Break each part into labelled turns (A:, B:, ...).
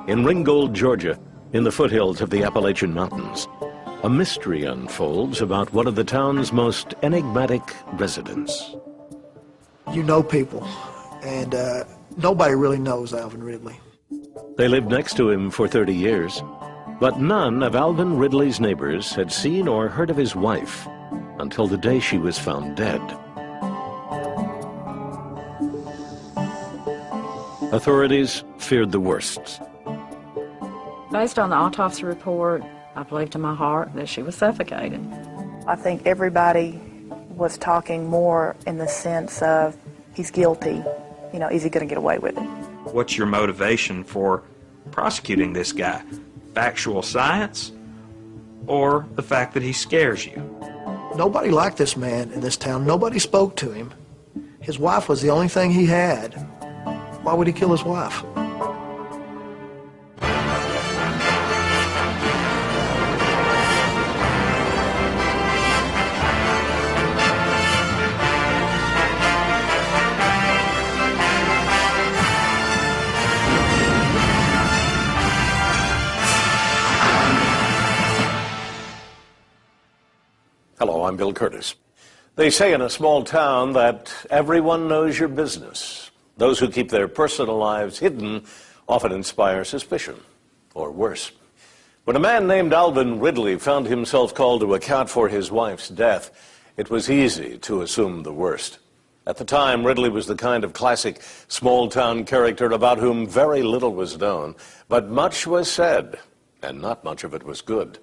A: In Ringgold, Georgia, in the foothills of the Appalachian Mountains, a mystery unfolds about one of the town's most enigmatic residents.
B: You know people, and nobody really knows Alvin Ridley.
A: They lived next to him for 30 years, but none of Alvin Ridley's neighbors had seen or heard of his wife until the day she was found dead. Authorities feared the worst.
C: Based on the autopsy report, I believed in my heart that she was suffocated.
D: I think everybody was talking more in the sense of, he's guilty, you know, is he going to get away with it?
E: What's your motivation for prosecuting this guy? Factual science or the fact that he scares you?
B: Nobody liked this man in this town. Nobody spoke to him. His wife was the only thing he had. Why would he kill his wife?
A: Hello, I'm Bill Curtis. They say in a small town that everyone knows your business. Those who keep their personal lives hidden often inspire suspicion, or worse. When a man named Alvin Ridley found himself called to account for his wife's death, it was easy to assume the worst. At the time, Ridley was the kind of classic small-town character about whom very little was known, but much was said, and not much of it was good.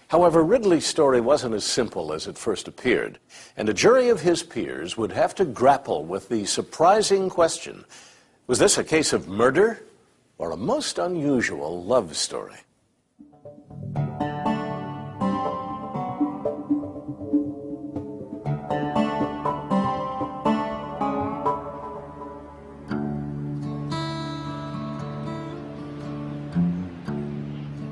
A: However, Ridley's story wasn't as simple as it first appeared, and a jury of his peers would have to grapple with the surprising question, was this a case of murder or a most unusual love story?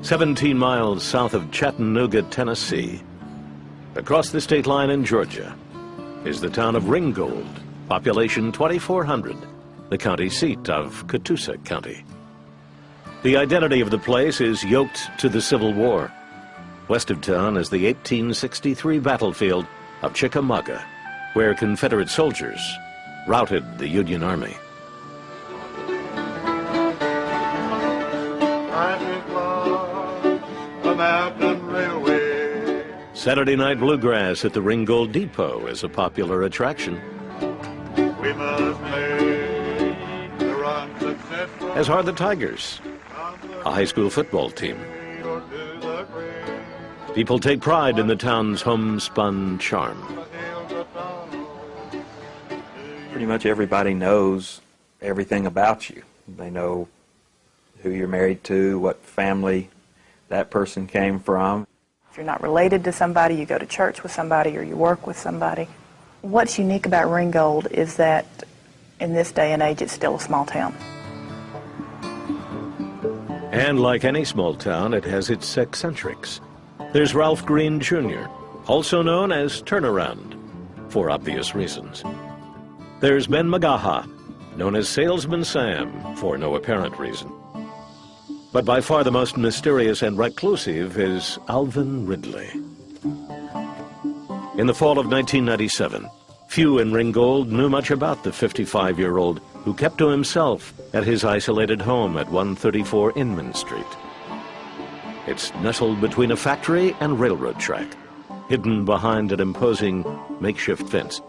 A: "17 miles south of Chattanooga, Tennessee, across the state line in Georgia, is the town of Ringgold, population 2,400, the county seat of Catoosa County. The identity of the place is yoked to the Civil War. West of town is the 1863 battlefield of Chickamauga, where Confederate soldiers routed the Union Army. Saturday night bluegrass at the Ringgold Depot is a popular attraction.
F: We must make the run successful.
A: As are the Tigers, a high school football team. People take pride in the town's homespun charm.
E: Pretty much everybody knows everything about you. They know who you're married to, what family that person came from.
D: If you're not related to somebody, you go to church with somebody or you work with somebody. What's unique about Ringgold is that in this day and age, it's still a small town.
A: And like any small town, it has its eccentrics. There's Ralph Green Jr., also known as Turnaround, for obvious reasons. There's Ben Magaha, known as Salesman Sam, for no apparent reason. But by far the most mysterious and reclusive is Alvin Ridley. In the fall of 1997, few in Ringgold knew much about the 55-year-old who kept to himself at his isolated home at 134 Inman Street. It's nestled between a factory and railroad track, hidden behind an imposing makeshift fence.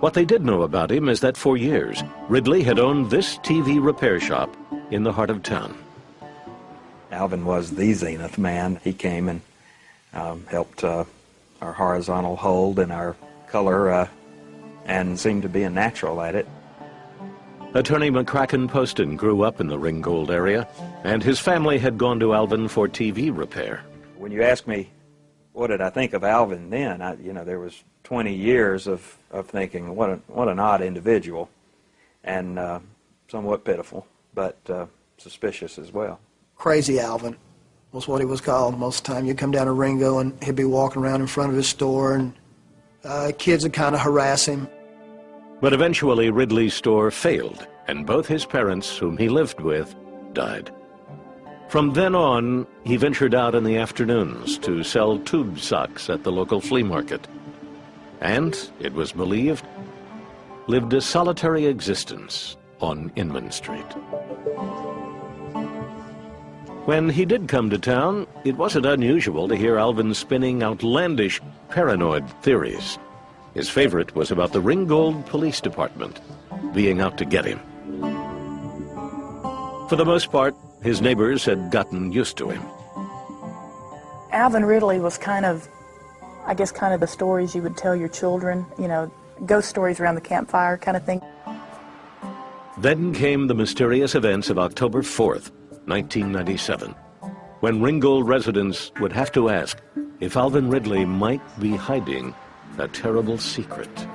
A: What they did know about him is that for years, Ridley had owned this TV repair shop in the heart of town.
E: Alvin was the zenith man. He came and helped our horizontal hold and our color and seemed to be a natural at it.
A: Attorney McCracken Poston grew up in the Ringgold area, and his family had gone to Alvin for TV repair.
E: When you ask me what did I think of Alvin then, there was 20 years of thinking, what an odd individual, and somewhat pitiful, but suspicious as well.
B: Crazy Alvin was what he was called most of the time. You'd come down to Ringo and he'd be walking around in front of his store and kids would kind of harass him.
A: But eventually Ridley's store failed and both his parents, whom he lived with, died. From then on, he ventured out in the afternoons to sell tube socks at the local flea market. And, it was believed, lived a solitary existence on Inman Street. When he did come to town, it wasn't unusual to hear Alvin spinning outlandish, paranoid theories. His favorite was about the Ringgold Police Department being out to get him. For the most part, his neighbors had gotten used to him.
D: Alvin Ridley was kind of the stories you would tell your children, you know, ghost stories around the campfire kind of thing.
A: Then came the mysterious events of October 4th, 1997, when Ringgold residents would have to ask if Alvin Ridley might be hiding a terrible secret.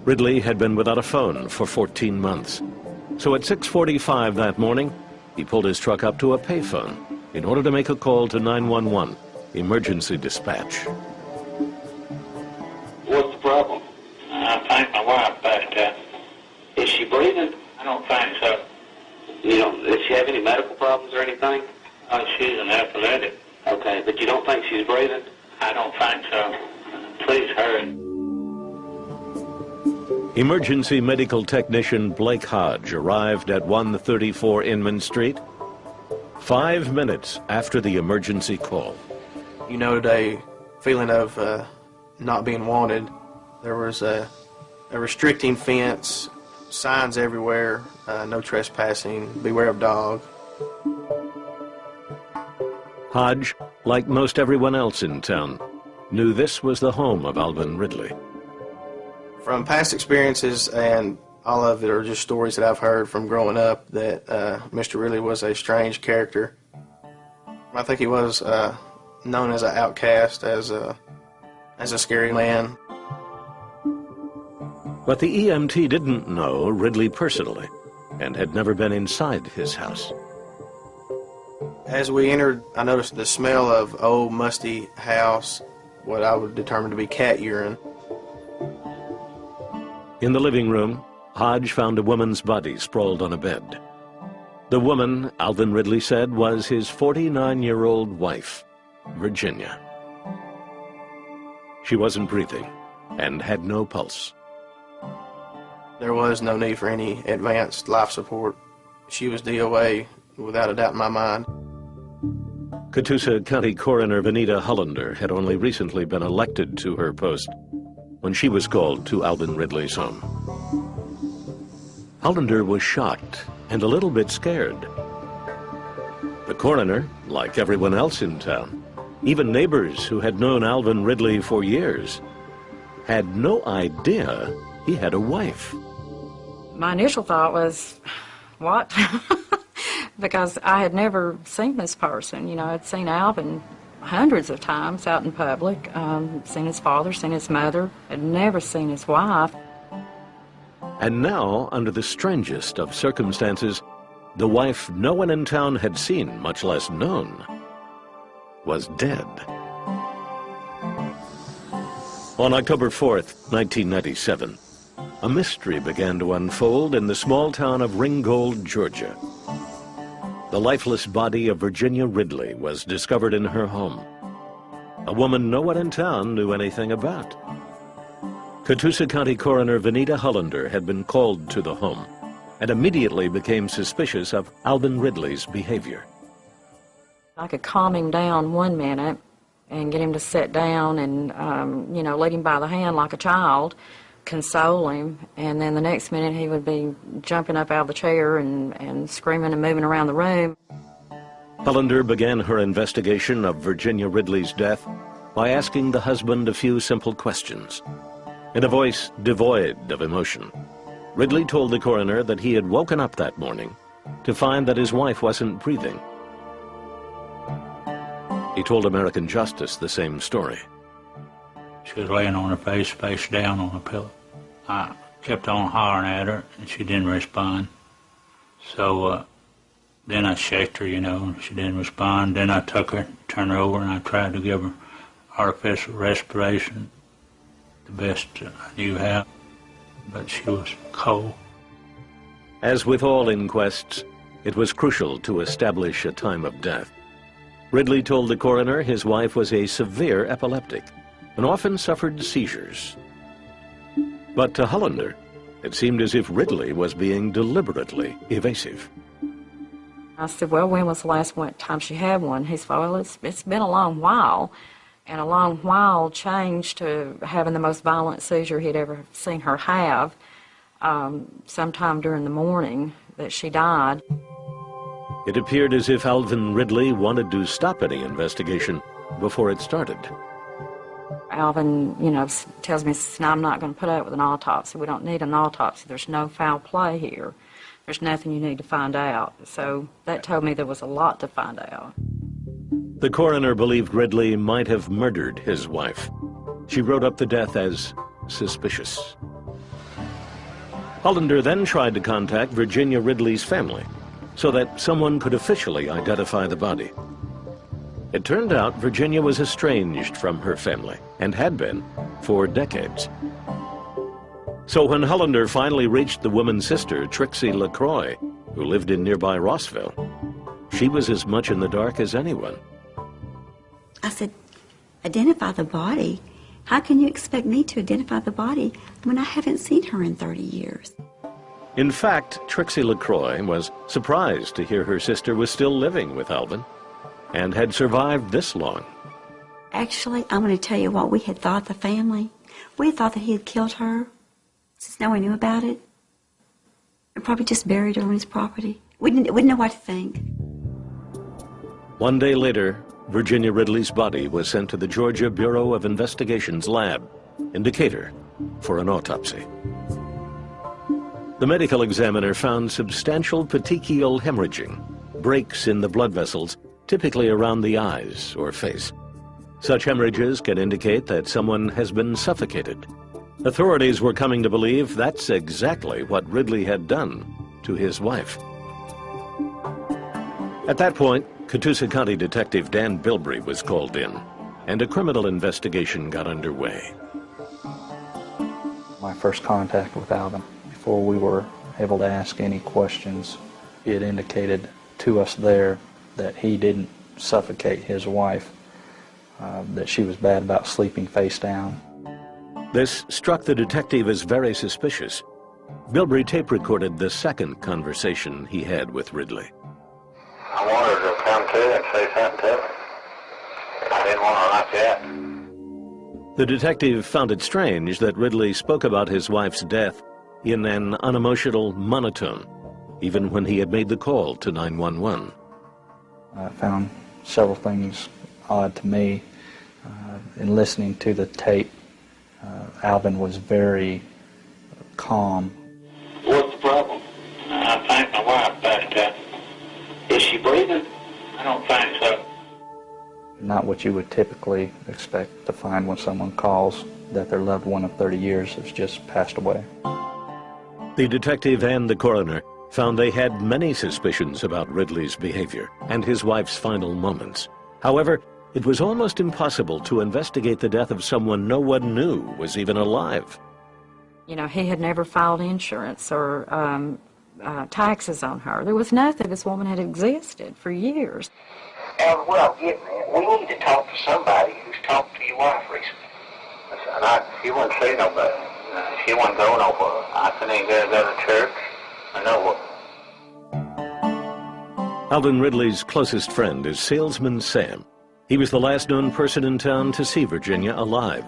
A: Ridley had been without a phone for 14 months. So at 6:45 that morning, he pulled his truck up to a payphone in order to make a call to 911, emergency dispatch.
G: What's the problem? I think my wife, but is she breathing? I don't think so. You don't, does she have any medical problems or anything? She's an athletic. Okay, but you don't think she's breathing? I don't think so. Please hurry.
A: Emergency medical technician Blake Hodge arrived at 134 Inman Street 5 minutes after the emergency call.
H: You know, today, feeling of not being wanted. There was a restricting fence, signs everywhere, no trespassing, beware of dog.
A: Hodge, like most everyone else in town, knew this was the home of Alvin Ridley.
H: From past experiences, and all of it are just stories that I've heard from growing up, that Mr. Ridley was a strange character. I think he was known as an outcast, as a scary man.
A: But the EMT didn't know Ridley personally and had never been inside his house.
H: As we entered, I noticed the smell of old, musty house, what I would determine to be cat urine.
A: In the living room, Hodge found a woman's body sprawled on a bed. The woman, Alvin Ridley said, was his 49-year-old wife, Virginia. She wasn't breathing and had no pulse.
H: There was no need for any advanced life support. She was DOA, without a doubt in my mind.
A: Catoosa County Coroner Vanita Hollander had only recently been elected to her post when she was called to Alvin Ridley's home. Hollander was shocked and a little bit scared. The coroner, like everyone else in town, even neighbors who had known Alvin Ridley for years, had no idea he had a wife.
C: My initial thought was, what? Because I had never seen this person. You know, I'd seen Alvin hundreds of times out in public, seen his father, seen his mother, had never seen his wife.
A: And now, under the strangest of circumstances, the wife no one in town had seen, much less known, was dead. On October 4th, 1997, a mystery began to unfold in the small town of Ringgold, Georgia. The lifeless body of Virginia Ridley was discovered in her home, a woman no one in town knew anything about. Catoosa County Coroner Vanita Hollander had been called to the home and immediately became suspicious of Alvin Ridley's behavior.
C: I could calm him down 1 minute and get him to sit down and, lead him by the hand like a child, console him, and then the next minute he would be jumping up out of the chair and screaming and moving around the room.
A: Hollander began her investigation of Virginia Ridley's death by asking the husband a few simple questions. In a voice devoid of emotion, Ridley told the coroner that he had woken up that morning to find that his wife wasn't breathing. He told American Justice the same story.
I: She was laying on her face down on a pillow. I kept on hollering at her, and she didn't respond. So then I shaked her, and she didn't respond. Then I took her, turned her over, and I tried to give her artificial respiration, the best I knew how, but she was cold.
A: As with all inquests, It was crucial to establish a time of death. Ridley told the coroner his wife was a severe epileptic and often suffered seizures. But to Hollander, it seemed as if Ridley was being deliberately evasive.
C: I said, well, when was the last time she had one? He said, well, it's been a long while. And a long while changed to having the most violent seizure he'd ever seen her have sometime during the morning that she died.
A: It appeared as if Alvin Ridley wanted to stop any investigation before it started.
C: Alvin, tells me, no, I'm not going to put up with an autopsy. We don't need an autopsy. There's no foul play here. There's nothing you need to find out. So that told me there was a lot to find out.
A: The coroner believed Ridley might have murdered his wife. She wrote up the death as suspicious. Hollander then tried to contact Virginia Ridley's family so that someone could officially identify the body. It turned out Virginia was estranged from her family and had been for decades. So when Hollander finally reached the woman's sister, Trixie LaCroix, who lived in nearby Rossville, she was as much in the dark as anyone.
J: I said, identify the body? How can you expect me to identify the body when I haven't seen her in 30 years?
A: In fact, Trixie LaCroix was surprised to hear her sister was still living with Alvin and had survived this long.
J: Actually, I'm going to tell you what we had thought, the family. We had thought that he had killed her, since no one knew about it, and probably just buried her on his property. We didn't know what to think.
A: One day later, Virginia Ridley's body was sent to the Georgia Bureau of Investigation's lab in Decatur for an autopsy. The medical examiner found substantial petechial hemorrhaging, breaks in the blood vessels, typically around the eyes or face. Such hemorrhages can indicate that someone has been suffocated. Authorities were coming to believe that's exactly what Ridley had done to his wife. At that point, Catoosa County Detective Dan Bilbrey was called in, and a criminal investigation got underway.
K: My first contact with Alvin, before we were able to ask any questions, it indicated to us there that he didn't suffocate his wife, that she was bad about sleeping face down.
A: This struck the detective as very suspicious. Bilbrey tape recorded the second conversation he had with Ridley.
G: I wanted her to come to and say something to me. I didn't want her like that.
A: The detective found it strange that Ridley spoke about his wife's death in an unemotional monotone, even when he had made the call to 911.
K: I found several things odd to me. In listening to the tape, Alvin was very calm.
G: What's the problem? I thank my wife, but is she breathing? I don't think so.
K: Not what you would typically expect to find when someone calls that their loved one of 30 years has just passed away.
A: The detective and the coroner found they had many suspicions about Ridley's behavior and his wife's final moments. However, it was almost impossible to investigate the death of someone no one knew was even alive.
C: He had never filed insurance or taxes on her. There was nothing. This woman had existed for years.
G: And what I'm getting at, we need to talk to somebody who's talked to your wife recently. And she wouldn't say nobody. She wouldn't go nowhere. I couldn't even go to church or nowhere.
A: Alvin Ridley's closest friend is salesman Sam. He was the last known person in town to see Virginia alive.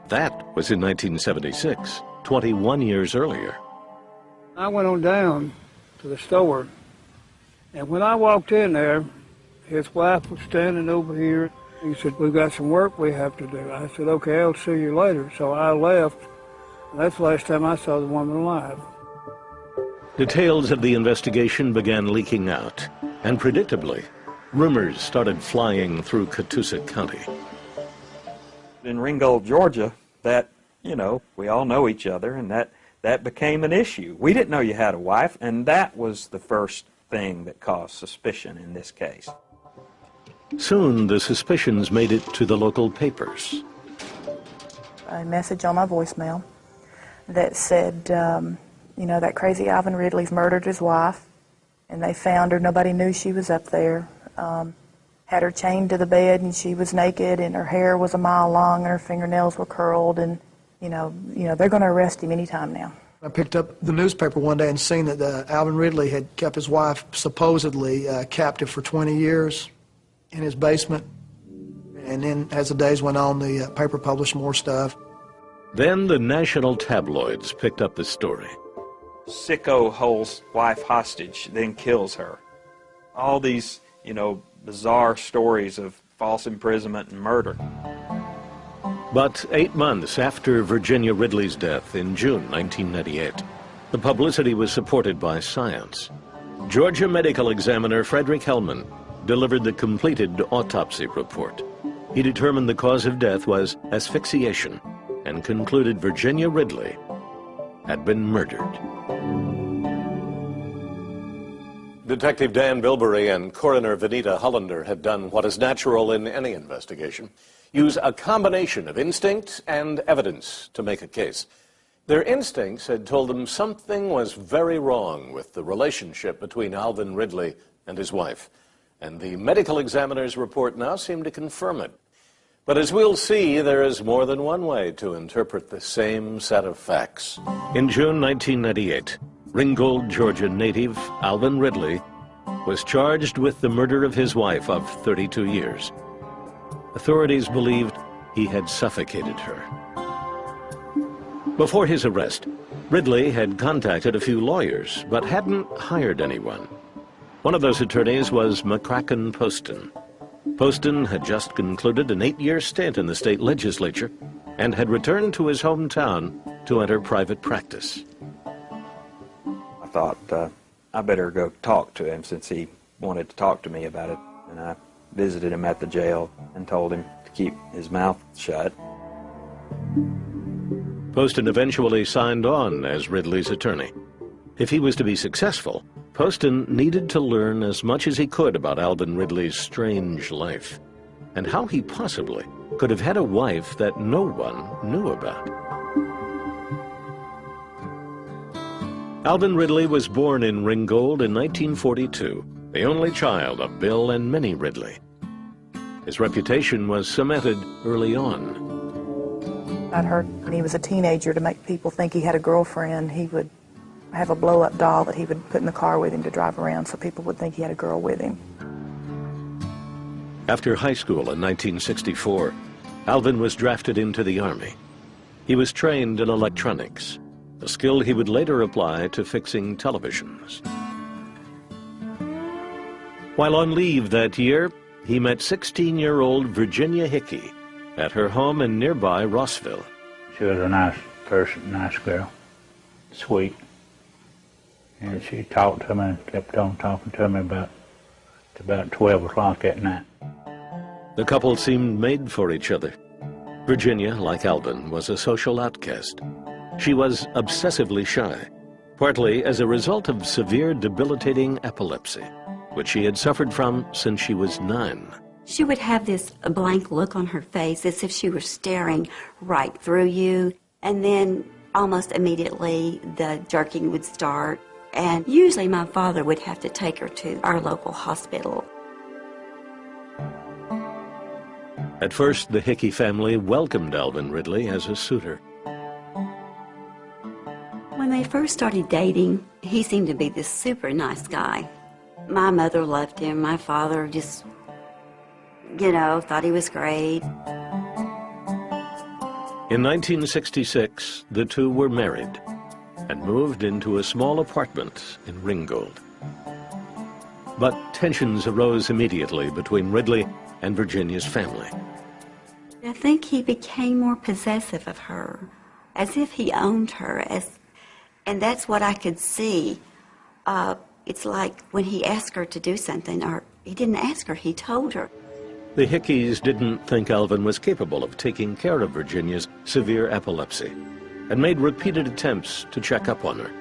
A: That was in 1976, 21 years earlier.
L: I went on down to the store, and when I walked in there, his wife was standing over here. He said, "We've got some work we have to do." I said, "Okay, I'll see you later." So I left, and that's the last time I saw the woman alive.
A: Details of the investigation began leaking out, and predictably, rumors started flying through Catoosa County.
E: In Ringgold, Georgia, that, we all know each other, and that became an issue. We didn't know you had a wife, and that was the first thing that caused suspicion in this case.
A: Soon, the suspicions made it to the local papers.
D: A message on my voicemail that said, that crazy Alvin Ridley's murdered his wife, and they found her. Nobody knew she was up there. Had her chained to the bed, and she was naked, and her hair was a mile long, and her fingernails were curled, and you know, they're going to arrest him anytime now.
B: I picked up the newspaper one day and seen that Alvin Ridley had kept his wife supposedly captive for 20 years in his basement. And then as the days went on, the paper published more stuff.
A: Then the national tabloids picked up the story.
E: Sicko holds wife hostage, then kills her. All these, bizarre stories of false imprisonment and murder.
A: But 8 months after Virginia Ridley's death in June 1998, the publicity was supported by science. Georgia medical examiner Frederick Hellman delivered the completed autopsy report. He determined the cause of death was asphyxiation and concluded Virginia Ridley had been murdered. Detective Dan Bilberry and coroner Venita Hollander had done what is natural in any investigation: use a combination of instinct and evidence to make a case. Their instincts had told them something was very wrong with the relationship between Alvin Ridley and his wife, and the medical examiner's report now seemed to confirm it. But as we'll see, there is more than one way to interpret the same set of facts. In June 1998, Ringgold, Georgia native Alvin Ridley was charged with the murder of his wife of 32 years. Authorities believed he had suffocated her. Before his arrest, Ridley had contacted a few lawyers, but hadn't hired anyone. One of those attorneys was McCracken Poston. Poston had just concluded an 8-year stint in the state legislature and had returned to his hometown to enter private practice.
E: I thought, I better go talk to him since he wanted to talk to me about it. And I visited him at the jail and told him to keep his mouth shut.
A: Poston eventually signed on as Ridley's attorney. If he was to be successful, Poston needed to learn as much as he could about Alvin Ridley's strange life and how he possibly could have had a wife that no one knew about. Alvin Ridley was born in Ringgold in 1942, the only child of Bill and Minnie Ridley. His reputation was cemented early on.
D: I'd heard when he was a teenager, to make people think he had a girlfriend, he would have a blow-up doll that he would put in the car with him to drive around so people would think he had a girl with him.
A: After high school in 1964, Alvin was drafted into the Army. He was trained in electronics, a skill he would later apply to fixing televisions. While on leave that year, he met 16-year-old Virginia Hickey at her home in nearby Rossville.
I: She was a nice person, nice girl, sweet. And she talked to me and kept on talking to me about 12 o'clock at night.
A: The couple seemed made for each other. Virginia, like Alvin, was a social outcast. She was obsessively shy, partly as a result of severe debilitating epilepsy, which she had suffered from since she was 9.
J: She would have this blank look on her face as if she were staring right through you, and then almost immediately the jerking would start, and usually my father would have to take her to our local hospital.
A: At first, the Hickey family welcomed Alvin Ridley as a suitor.
J: When they first started dating, he seemed to be this super nice guy. My mother loved him. My father just, thought he was great.
A: In 1966, the two were married and moved into a small apartment in Ringgold. But tensions arose immediately between Ridley and Virginia's family.
J: I think he became more possessive of her, as if he owned her, and that's what I could see. It's like when he asked her to do something, or he didn't ask her, he told her.
A: The Hickeys didn't think Alvin was capable of taking care of Virginia's severe epilepsy and made repeated attempts to check up on her.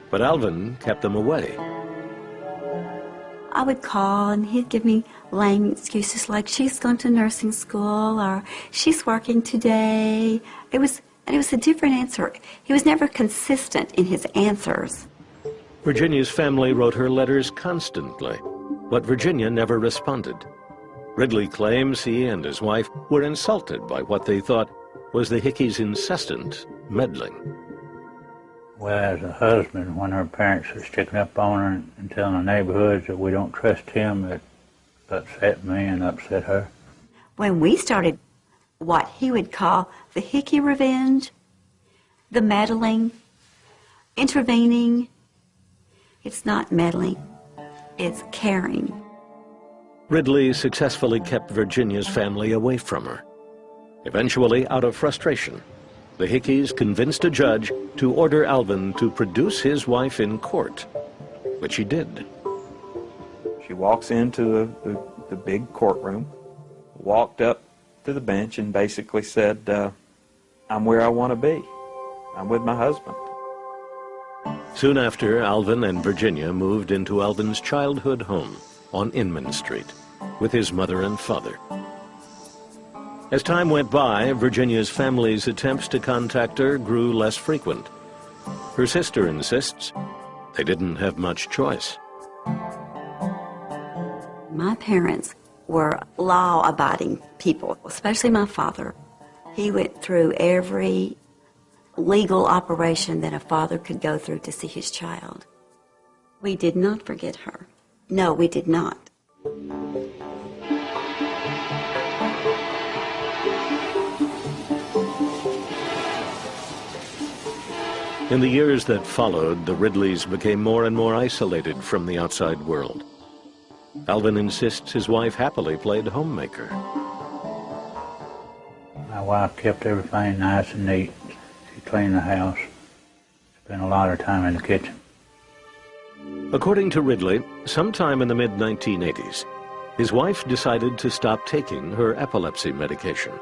A: But Alvin kept them away.
J: I would call and he'd give me lame excuses like she's gone to nursing school or she's working today. It was a different answer. He was never consistent in his answers.
A: Virginia's family wrote her letters constantly, but Virginia never responded. Ridley claims he and his wife were insulted by what they thought was the Hickeys' incessant meddling.
I: Well, as a husband, when her parents are sticking up on her and telling the neighborhoods that we don't trust him, it upset me and upset her.
J: When we started what he would call the Hickey revenge, the meddling, intervening, it's not meddling, it's caring.
A: Ridley successfully kept Virginia's family away from her. Eventually, out of frustration, the Hickeys convinced a judge to order Alvin to produce his wife in court, which he did.
E: She walks into the big courtroom, walked up to the bench and basically said, I'm where I want to be. I'm with my husband.
A: Soon after, Alvin and Virginia moved into Alvin's childhood home on Inman Street with his mother and father. As time went by, Virginia's family's attempts to contact her grew less frequent. Her sister insists they didn't have much choice.
J: My parents were law-abiding people, especially my father. He went through every legal operation that a father could go through to see his child. We did not forget her. No, we did not.
A: In the years that followed, the Ridleys became more and more isolated from the outside world. Alvin insists his wife happily played homemaker.
I: My wife kept everything nice and neat. She cleaned the house, spent a lot of time in the kitchen.
A: According to Ridley, sometime in the mid-1980s, his wife decided to stop taking her epilepsy medication.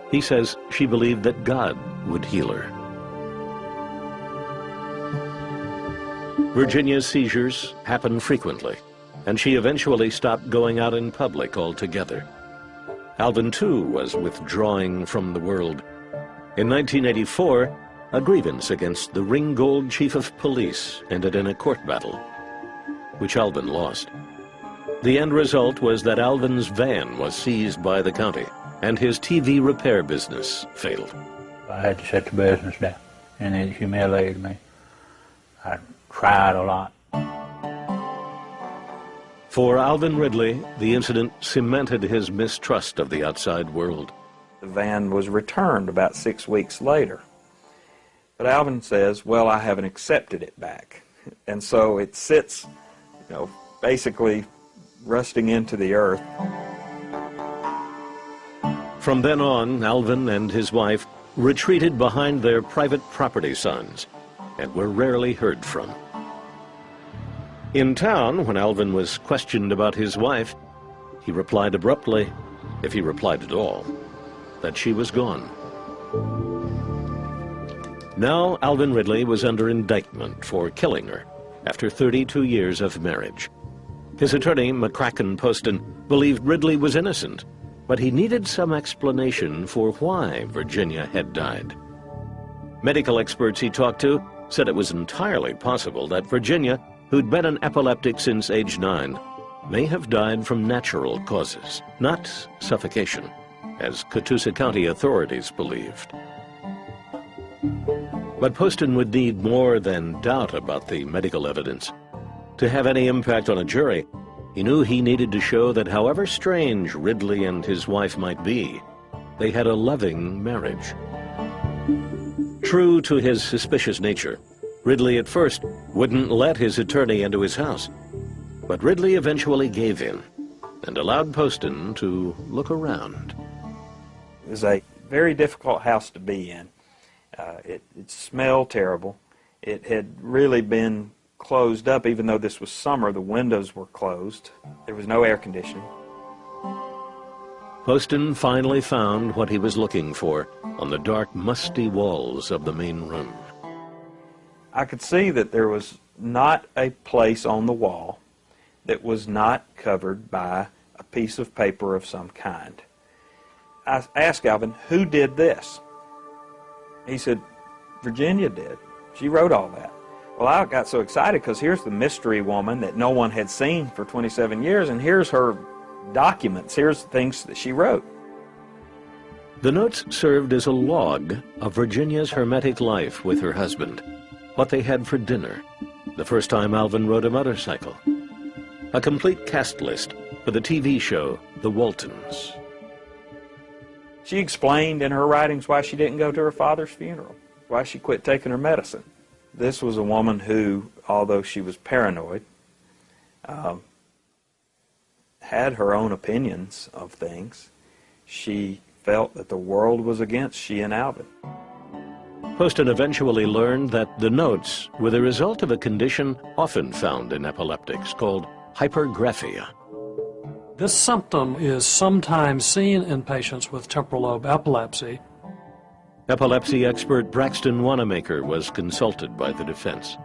A: He says she believed that God would heal her. Virginia's seizures happened frequently, and she eventually stopped going out in public altogether. Alvin, too, was withdrawing from the world. In 1984, a grievance against the Ringgold chief of police ended in a court battle, which Alvin lost. The end result was that Alvin's van was seized by the county, and his TV repair business failed.
I: I had to shut the business down, and it humiliated me. I cried a lot.
A: For Alvin Ridley, the incident cemented his mistrust of the outside world.
E: The van was returned about 6 weeks later. But Alvin says, well, I haven't accepted it back. And so it sits, basically rusting into the earth.
A: From then on, Alvin and his wife retreated behind their private property signs and were rarely heard from. In town, when Alvin was questioned about his wife, he replied abruptly, if he replied at all, that she was gone. Now Alvin Ridley was under indictment for killing her after 32 years of marriage. His attorney, McCracken Poston, believed Ridley was innocent, but he needed some explanation for why Virginia had died. Medical experts he talked to said it was entirely possible that Virginia, who'd been an epileptic since age 9, may have died from natural causes, not suffocation, as Catoosa County authorities believed. But Poston would need more than doubt about the medical evidence. To have any impact on a jury, he knew he needed to show that however strange Ridley and his wife might be, they had a loving marriage. True to his suspicious nature, Ridley at first wouldn't let his attorney into his house, but Ridley eventually gave in and allowed Poston to look around.
E: It was a very difficult house to be in. It smelled terrible. It had really been closed up. Even though this was summer, the windows were closed. There was no air conditioning.
A: Poston finally found what he was looking for on the dark, musty walls of the main room.
E: I could see that there was not a place on the wall that was not covered by a piece of paper of some kind. I asked Alvin, who did this? He said, Virginia did. She wrote all that. Well, I got so excited because here's the mystery woman that no one had seen for 27 years, and here's her documents, here's things that she wrote.
A: The notes served as a log of Virginia's hermetic life with her husband, what they had for dinner, the first time Alvin rode a motorcycle, a complete cast list for the TV show The Waltons.
E: She explained in her writings why she didn't go to her father's funeral, why she quit taking her medicine. This was a woman who, although she was paranoid, had her own opinions of things. She felt that the world was against she and Alvin.
A: Poston eventually learned that the notes were the result of a condition often found in epileptics called hypergraphia.
M: This symptom is sometimes seen in patients with temporal lobe epilepsy.
A: Epilepsy expert Braxton Wanamaker was consulted by the defense.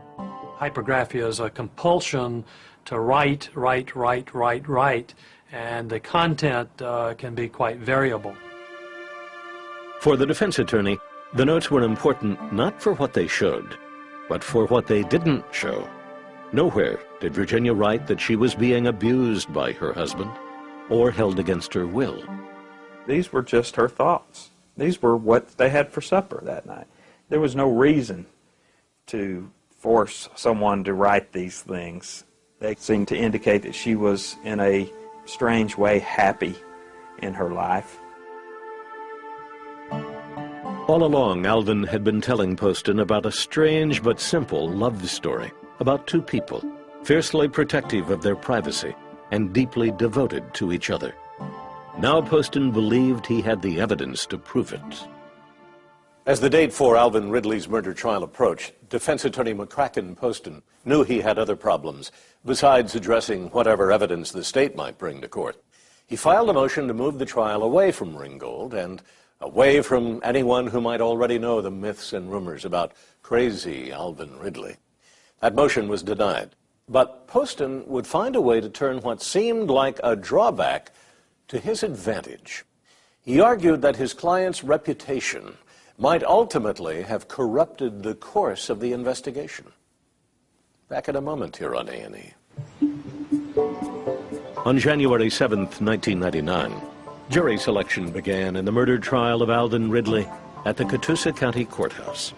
M: Hypergraphia is a compulsion to write, and the content can be quite variable.
A: For the defense attorney, the notes were important not for what they showed, but for what they didn't show. Nowhere did Virginia write that she was being abused by her husband or held against her will.
E: These were just her thoughts. These were what they had for supper that night. There was no reason to force someone to write these things. They seemed to indicate that she was, in a strange way, happy in her life.
A: All along, Alvin had been telling Poston about a strange but simple love story about two people, fiercely protective of their privacy and deeply devoted to each other. Now Poston believed he had the evidence to prove it. As the date for Alvin Ridley's murder trial approached, defense attorney McCracken Poston knew he had other problems, besides addressing whatever evidence the state might bring to court. He filed a motion to move the trial away from Ringgold and away from anyone who might already know the myths and rumors about crazy Alvin Ridley. That motion was denied, but Poston would find a way to turn what seemed like a drawback to his advantage. He argued that his client's reputation might ultimately have corrupted the course of the investigation. Back in a moment here on A&E. On January 7th, 1999, jury selection began in the murder trial of Alvin Ridley at the Catoosa County Courthouse.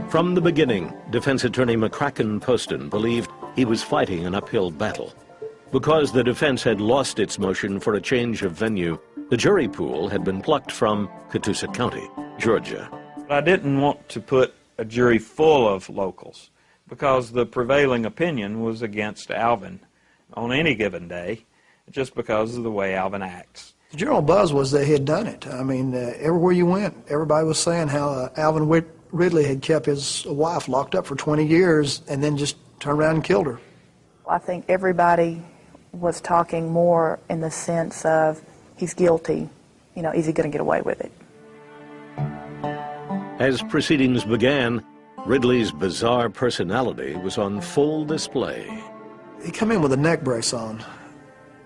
A: From the beginning, defense attorney McCracken Poston believed he was fighting an uphill battle. Because the defense had lost its motion for a change of venue, the jury pool had been plucked from Catoosa County, Georgia.
E: I didn't want to put a jury full of locals because the prevailing opinion was against Alvin on any given day, just because of the way Alvin acts.
B: The general buzz was that he had done it. I mean, everywhere you went, everybody was saying how Alvin Ridley had kept his wife locked up for 20 years and then just turned around and killed her.
D: I think everybody was talking more in the sense of he's guilty, is he going to get away with it?
A: As proceedings began, Ridley's bizarre personality was on full display.
B: He come in with a neck brace on,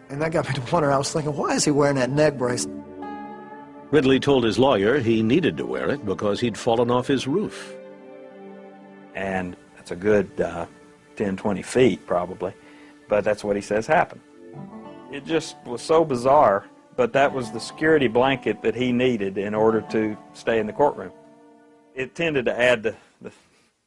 B: and that got me to wonder. I was thinking, why is he wearing that neck brace?
A: Ridley told his lawyer he needed to wear it because he'd fallen off his roof.
E: And it's a good 10, 20 feet probably, but that's what he says happened. It just was so bizarre, but that was the security blanket that he needed in order to stay in the courtroom. It tended to add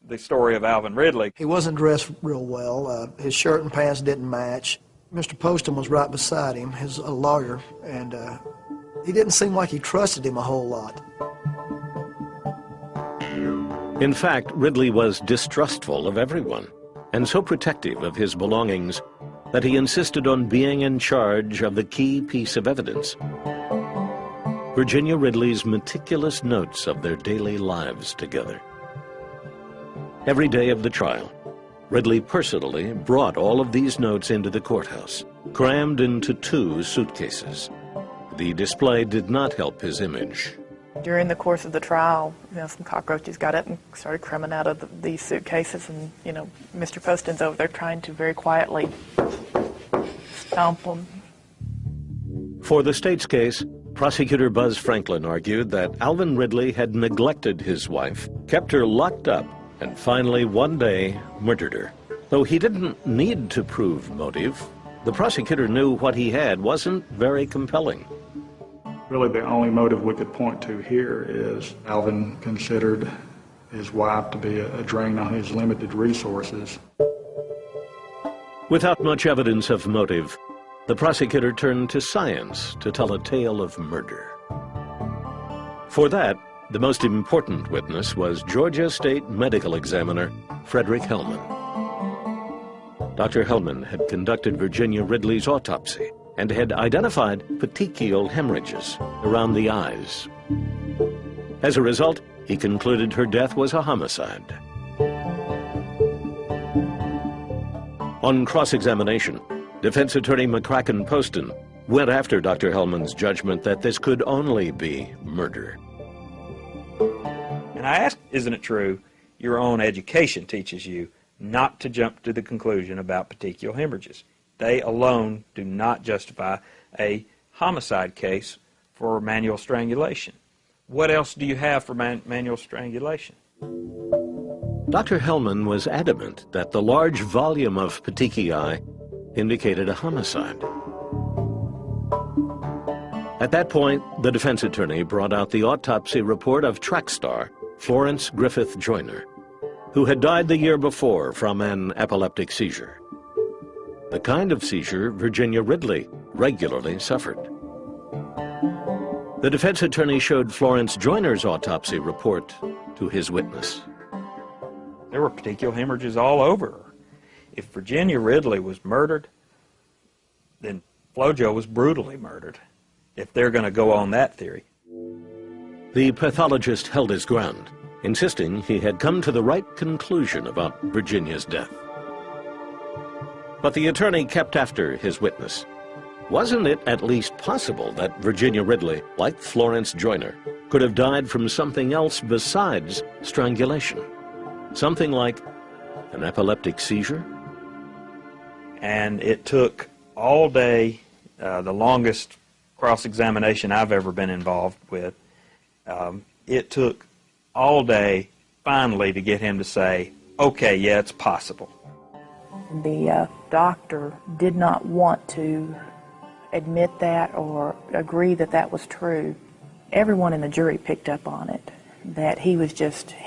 E: the story of Alvin Ridley.
B: He wasn't dressed real well. His shirt and pants didn't match. Mr. Poston was right beside him, his lawyer, and he didn't seem like he trusted him a whole lot.
A: In fact, Ridley was distrustful of everyone and so protective of his belongings that he insisted on being in charge of the key piece of evidence: Virginia Ridley's meticulous notes of their daily lives together. Every day of the trial, Ridley personally brought all of these notes into the courthouse, crammed into 2 suitcases. The display did not help his image.
D: During the course of the trial, some cockroaches got up and started crumbling out of these suitcases, and, Mr. Poston's over there trying to very quietly stomp them.
A: For the state's case, Prosecutor Buzz Franklin argued that Alvin Ridley had neglected his wife, kept her locked up, and finally one day murdered her. Though he didn't need to prove motive, the prosecutor knew what he had wasn't very compelling.
N: Really, the only motive we could point to here is Alvin considered his wife to be a drain on his limited resources.
A: Without much evidence of motive, the prosecutor turned to science to tell a tale of murder. For that, the most important witness was Georgia State Medical Examiner Frederick Hellman. Dr. Hellman had conducted Virginia Ridley's autopsy and had identified petechial hemorrhages around the eyes. As a result, he concluded her death was a homicide. On cross-examination, defense attorney McCracken Poston went after Dr. Hellman's judgment that this could only be murder.
E: And I asked, isn't it true your own education teaches you not to jump to the conclusion about petechial hemorrhages? They alone do not justify a homicide case for manual strangulation. What else do you have for manual strangulation?
A: Dr. Hellman was adamant that the large volume of petechiae indicated a homicide. At that point, the defense attorney brought out the autopsy report of track star Florence Griffith Joyner, who had died the year before from an epileptic seizure, the kind of seizure Virginia Ridley regularly suffered. The defense attorney showed Florence Joyner's autopsy report to his witness.
E: There were petechial hemorrhages all over her. If Virginia Ridley was murdered, then Flojo was brutally murdered, if they're going to go on that theory.
A: The pathologist held his ground, insisting he had come to the right conclusion about Virginia's death. But the attorney kept after his witness. Wasn't it at least possible that Virginia Ridley, like Florence Joyner, could have died from something else besides strangulation? Something like an epileptic seizure?
E: And it took all day, the longest cross-examination I've ever been involved with. It took all day, finally, to get him to say, okay, yeah, it's possible.
D: The doctor did not want to admit that or agree that that was true. Everyone in the jury picked up on it, that he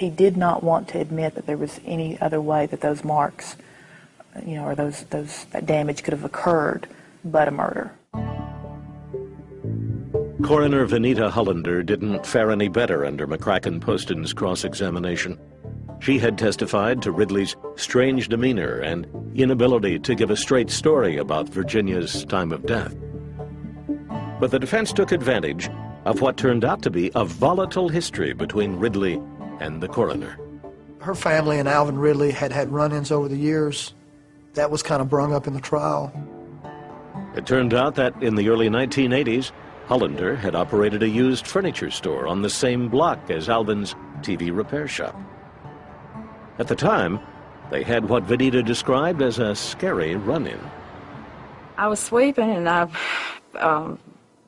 D: did not want to admit that there was any other way that those marks, or that damage could have occurred but a murder.
A: Coroner Venita Hollander didn't fare any better under McCracken Poston's cross-examination. She had testified to Ridley's strange demeanor and inability to give a straight story about Virginia's time of death. But the defense took advantage of what turned out to be a volatile history between Ridley and the coroner.
B: Her family and Alvin Ridley had had run-ins over the years. That was kind of brung up in the trial.
A: It turned out that in the early 1980s, Hollander had operated a used furniture store on the same block as Alvin's TV repair shop. At the time, they had what Venita described as a scary run-in.
C: I was sweeping and I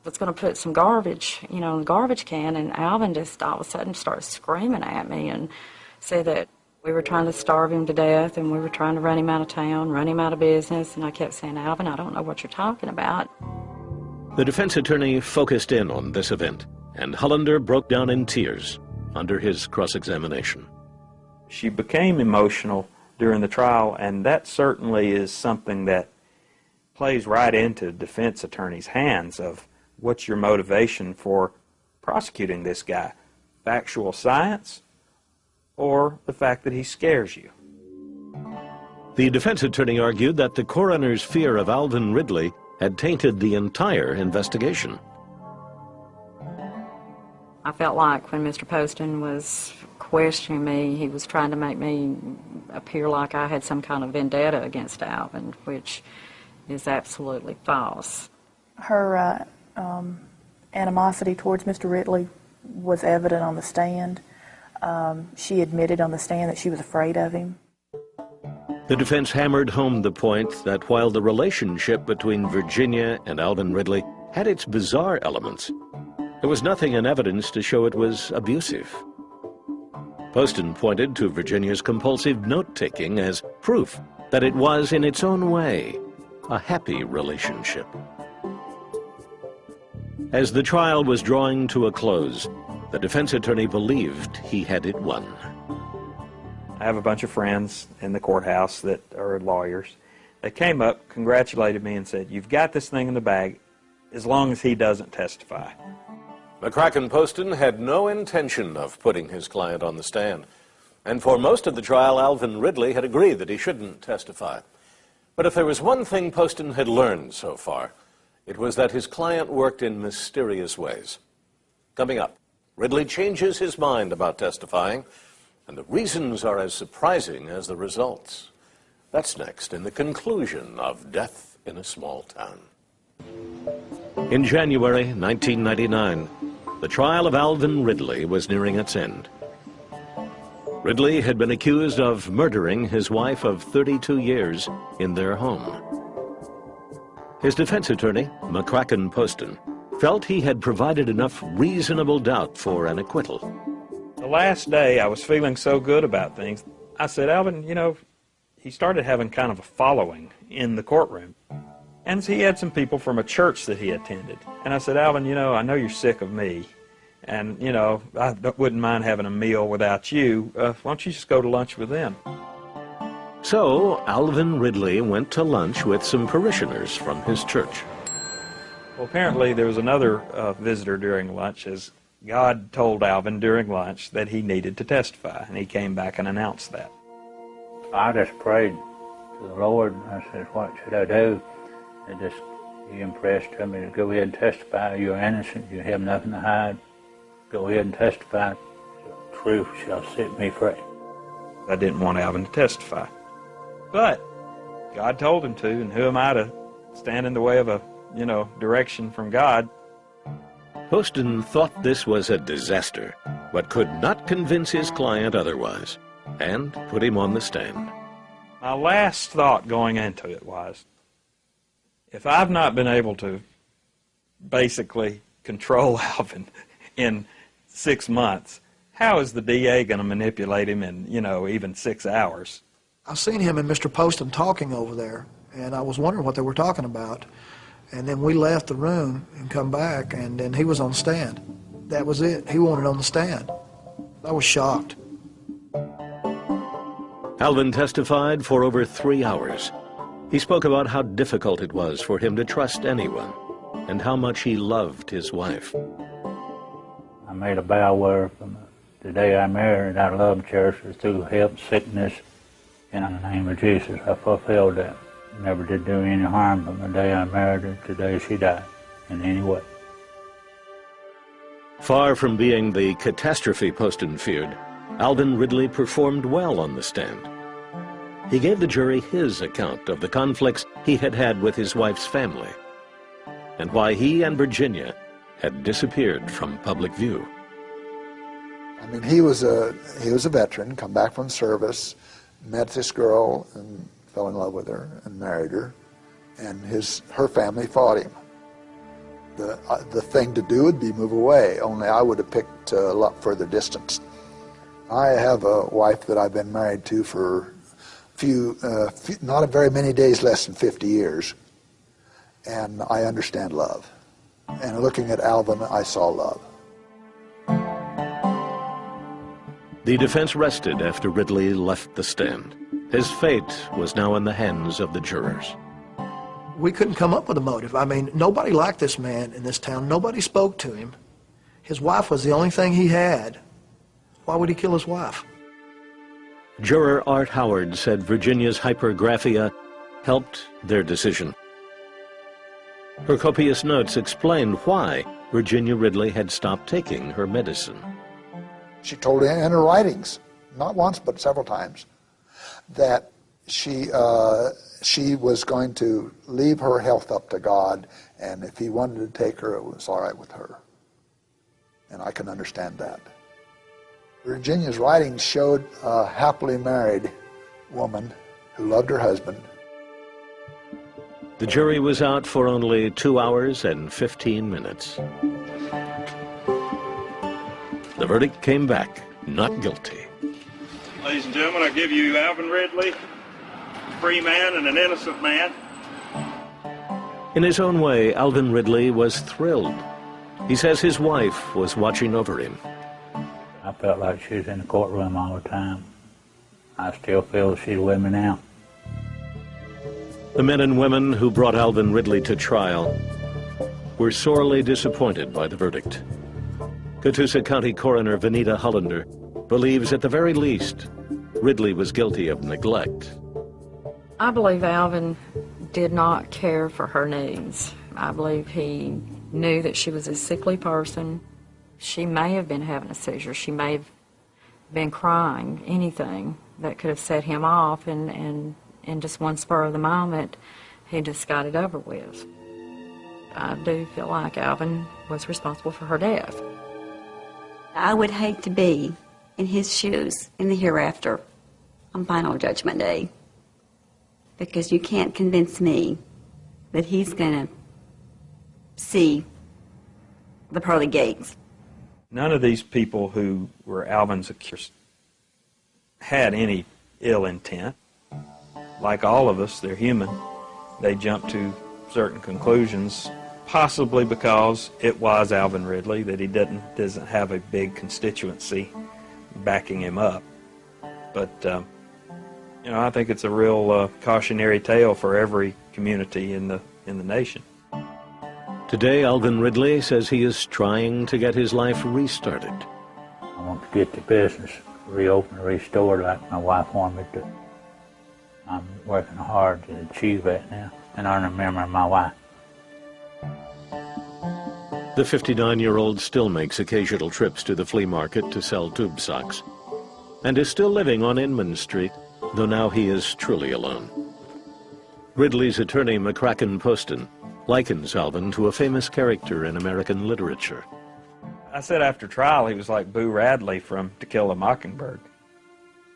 C: was going to put some garbage, in the garbage can, and Alvin just all of a sudden started screaming at me and said that we were trying to starve him to death and we were trying to run him out of town, run him out of business, and I kept saying, Alvin, I don't know what you're talking about.
A: The defense attorney focused in on this event, and Hollander broke down in tears under his cross-examination.
E: She became emotional during the trial, and that certainly is something that plays right into defense attorney's hands of what's your motivation for prosecuting this guy? Factual science or the fact that he scares you?
A: The defense attorney argued that the coroner's fear of Alvin Ridley had tainted the entire investigation.
C: I felt like when Mr. Poston was questioning me, he was trying to make me appear like I had some kind of vendetta against Alvin, which is absolutely false.
D: Her animosity towards Mr. Ridley was evident on the stand. She admitted on the stand that she was afraid of him.
A: The defense hammered home the point that while the relationship between Virginia and Alvin Ridley had its bizarre elements, There was nothing in evidence to show it was abusive. Poston pointed to Virginia's compulsive note-taking as proof that it was, in its own way, a happy relationship. As the trial was drawing to a close, the defense attorney believed he had it won.
E: I have a bunch of friends in the courthouse that are lawyers. They came up, congratulated me, and said, "You've got this thing in the bag as long as he doesn't testify."
A: McCracken Poston had no intention of putting his client on the stand. And for most of the trial, Alvin Ridley had agreed that he shouldn't testify. But if there was one thing Poston had learned so far, it was that his client worked in mysterious ways. Coming up, Ridley changes his mind about testifying, and the reasons are as surprising as the results. That's next in the conclusion of Death in a Small Town. In January 1999, the trial of Alvin Ridley was nearing its end. Ridley had been accused of murdering his wife of 32 years in their home. His defense attorney, McCracken Poston, felt he had provided enough reasonable doubt for an acquittal.
E: The last day, I was feeling so good about things. I said, "Alvin, you know, he started having kind of a following in the courtroom. And he had some people from a church that he attended. And I said, "Alvin, you know, I know you're sick of me. And, you know, I wouldn't mind having a meal without you. Why don't you just go to lunch with them?"
A: So Alvin Ridley went to lunch with some parishioners from his church.
E: Well, apparently there was another visitor during lunch, as God told Alvin during lunch that he needed to testify. And he came back and announced that.
O: I just prayed to the Lord, and I said, "What should I do?" And he impressed me to go ahead and testify. You're innocent. You have nothing to hide. Go ahead and testify. The truth shall set me free.
E: I didn't want Alvin to testify. But God told him to, and who am I to stand in the way of a, direction from God?
A: Poston thought this was a disaster, but could not convince his client otherwise, and put him on the stand.
E: My last thought going into it was, if I've not been able to basically control Alvin in 6 months, how is the DA going to manipulate him in, even 6 hours?
B: I've seen him and Mr. Poston talking over there, and I was wondering what they were talking about. And then we left the room and come back, and then he was on the stand. That was it. He wanted on the stand. I was shocked.
A: Alvin testified for over 3 hours. He spoke about how difficult it was for him to trust anyone, and how much he loved his wife.
O: I made a vow where from the day I married her, I loved her through health, sickness, and in the name of Jesus, I fulfilled that. Never did do any harm from the day I married her to the day she died, in any way.
A: Far from being the catastrophe Poston feared, Alvin Ridley performed well on the stand. He gave the jury his account of the conflicts he had had with his wife's family, and why he and Virginia had disappeared from public view.
P: I mean, he was a veteran, come back from service, met this girl and fell in love with her and married her, and her family fought him. The thing to do would be move away, only I would have picked a lot further distance. I have a wife that I've been married to for not very many days, less than 50 years, and I understand love. And looking at Alvin, I saw love.
A: The defense rested after Ridley left the stand. His fate was now in the hands of the jurors.
B: We couldn't come up with a motive. I mean, nobody liked this man in this town. Nobody spoke to him. His wife was the only thing he had. Why would he kill his wife?
A: Juror Art Howard said Virginia's hypergraphia helped their decision. Her copious notes explained why Virginia Ridley had stopped taking her medicine.
P: She told in her writings, not once but several times, that she was going to leave her health up to God, and if he wanted to take her, it was all right with her. And I can understand that. Virginia's writings showed a happily married woman who loved her husband.
A: The jury was out for only 2 hours and 15 minutes. The verdict came back not guilty.
F: Ladies and gentlemen, I give you Alvin Ridley, a free man and an innocent man.
A: In his own way, Alvin Ridley was thrilled. He says his wife was watching over him.
O: I felt like she was in the courtroom all the time. I still feel she's with me now.
A: The men and women who brought Alvin Ridley to trial were sorely disappointed by the verdict. Catoosa County Coroner Vanita Hollander believes at the very least Ridley was guilty of neglect.
C: I believe Alvin did not care for her needs. I believe he knew that she was a sickly person. She may have been having a seizure. She may have been crying, anything that could have set him off, and in just one spur of the moment, he just got it over with. I do feel like Alvin was responsible for her death.
J: I would hate to be in his shoes in the hereafter on Final Judgment Day, because you can't convince me that he's going to see the pearly gates.
E: None of these people who were Alvin's accusers had any ill intent. Like all of us, they're human. They jump to certain conclusions, possibly because it was Alvin Ridley, that he doesn't have a big constituency backing him up. But, I think it's a real cautionary tale for every community in the nation.
A: Today, Alvin Ridley says he is trying to get his life restarted.
O: I want to get the business reopened, restored like my wife wanted me to. I'm working hard to achieve that now and earn a memory of my wife.
A: The 59-year-old still makes occasional trips to the flea market to sell tube socks and is still living on Inman Street, though now he is truly alone. Ridley's attorney, McCracken Poston, likens Alvin to a famous character in American literature.
E: I said after trial he was like Boo Radley from To Kill a Mockingbird.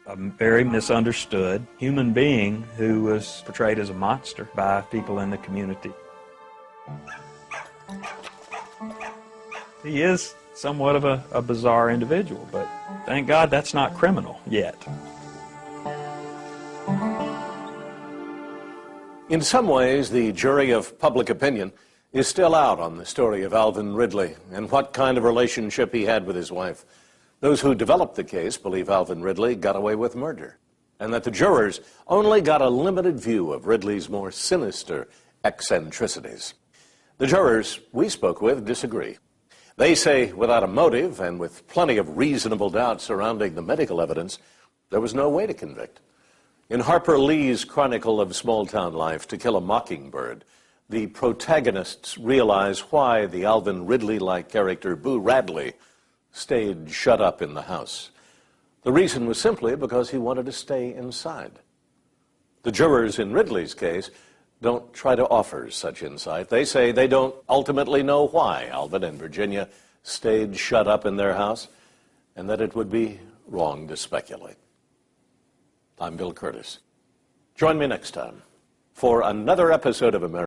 E: A very misunderstood human being who was portrayed as a monster by people in the community. He is somewhat of a bizarre individual, but thank God that's not criminal yet.
A: In some ways, the jury of public opinion is still out on the story of Alvin Ridley and what kind of relationship he had with his wife. Those who developed the case believe Alvin Ridley got away with murder, and that the jurors only got a limited view of Ridley's more sinister eccentricities. The jurors we spoke with disagree. They say without a motive and with plenty of reasonable doubt surrounding the medical evidence, there was no way to convict. In Harper Lee's Chronicle of Small-Town Life, To Kill a Mockingbird, the protagonists realize why the Alvin Ridley-like character Boo Radley stayed shut up in the house. The reason was simply because he wanted to stay inside. The jurors in Ridley's case don't try to offer such insight. They say they don't ultimately know why Alvin and Virginia stayed shut up in their house, and that it would be wrong to speculate. I'm Bill Curtis. Join me next time for another episode of America.